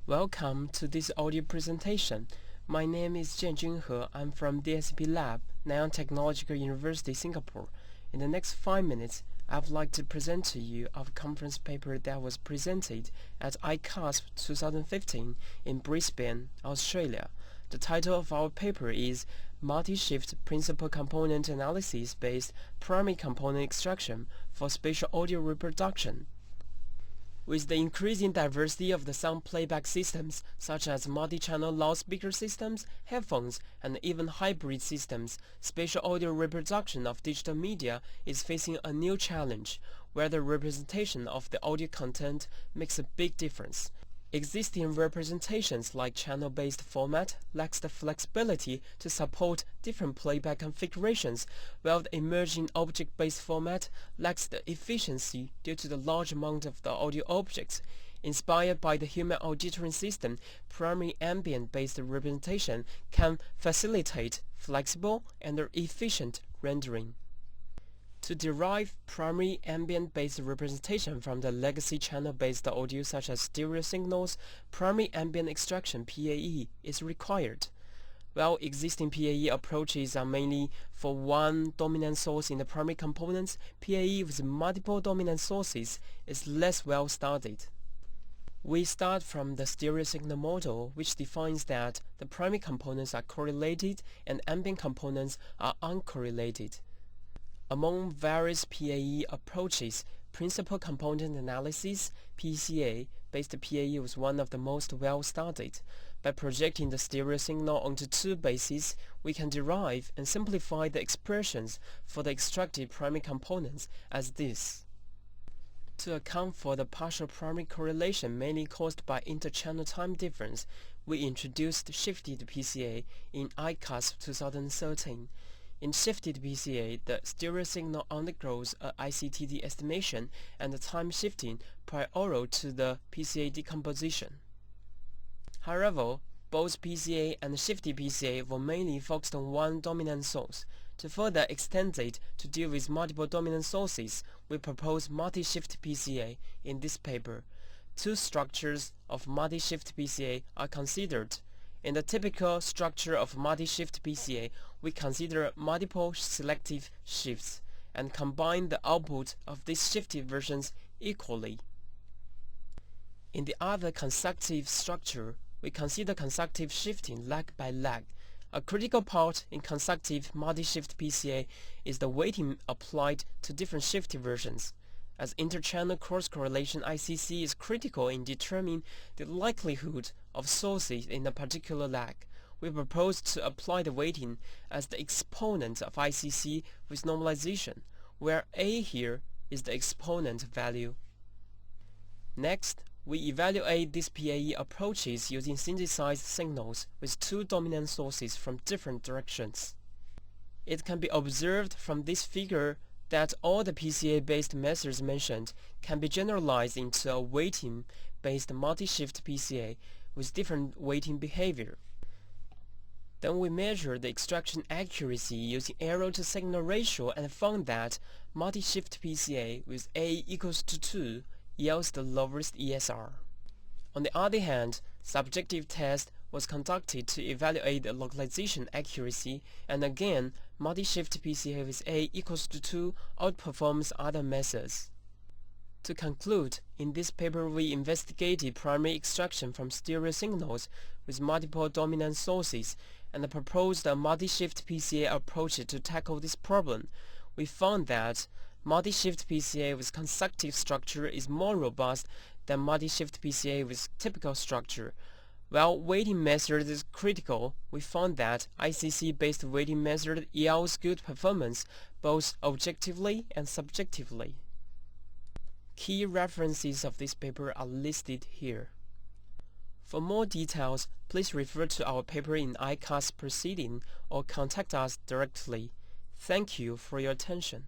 Welcome to this audio presentation. My name is Jianjun He. I'm from DSP Lab, Nanyang Technological University, Singapore. In the next 5 minutes, I would like to present to you our conference paper that was presented at ICASSP2015 in Brisbane, Australia. The title of our paper is Multi-Shift Principal Component Analysis-Based Primary Component Extraction for Spatial Audio Reproduction. With the increasing diversity of the sound playback systems, such as multi-channel loudspeaker systems, headphones, and even hybrid systems, spatial audio reproduction of digital media is facing a new challenge, where the representation of the audio content makes a big difference. Existing representations like channel-based format lacks the flexibility to support different playback configurations, while the emerging object-based format lacks the efficiency due to the large amount of the audio objects. Inspired by the human auditory system, primary ambient-based representation can facilitate flexible and efficient rendering. To derive primary ambient-based representation from the legacy channel-based audio such as stereo signals, primary ambient extraction (PAE) is required. While existing PAE approaches are mainly for one dominant source in the primary components, PAE with multiple dominant sources is less well studied. We start from the stereo signal model, which defines that the primary components are correlated and ambient components are uncorrelated. Among various PAE approaches, Principal Component Analysis (PCA)-based PAE was one of the most well-studied. By projecting the stereo signal onto two bases, we can derive and simplify the expressions for the extracted primary components as this. To account for the partial primary correlation mainly caused by interchannel time difference, we introduced shifted PCA in ICASSP 2013. In shifted PCA, the stereo signal undergoes a ICTD estimation and the time shifting prior to the PCA decomposition. However, both PCA and shifted PCA were mainly focused on one dominant source. To further extend it to deal with multiple dominant sources, we propose multi-shift PCA in this paper. Two structures of multi-shift PCA are considered. In the typical structure of multi-shift PCA, we consider multiple selective shifts and combine the output of these shifted versions equally. In the other consecutive structure, we consider consecutive shifting lag by lag. A critical part in consecutive multi-shift PCA is the weighting applied to different shifted versions. As interchannel cross-correlation ICC is critical in determining the likelihood of sources in a particular lag, we propose to apply the weighting as the exponent of ICC with normalization, where A here is the exponent value. Next, we evaluate these PAE approaches using synthesized signals with two dominant sources from different directions. It can be observed from this figure that all the PCA-based methods mentioned can be generalized into a weighting-based multi-shift PCA with different weighting behavior. Then we measure the extraction accuracy using error-to-signal ratio and found that multi-shift PCA with A equals to 2 yields the lowest ESR. On the other hand, subjective test was conducted to evaluate the localization accuracy, and again, multi-shift PCA with A equals to 2 outperforms other methods. To conclude, in this paper we investigated primary extraction from stereo signals with multiple dominant sources and proposed a multi-shift PCA approach to tackle this problem. We found that multi-shift PCA with consecutive structure is more robust than multi-shift PCA with typical structure. While weighting method is critical, we found that ICC-based weighting method yields good performance both objectively and subjectively. Key references of this paper are listed here. For more details, please refer to our paper in ICASSP proceeding or contact us directly. Thank you for your attention.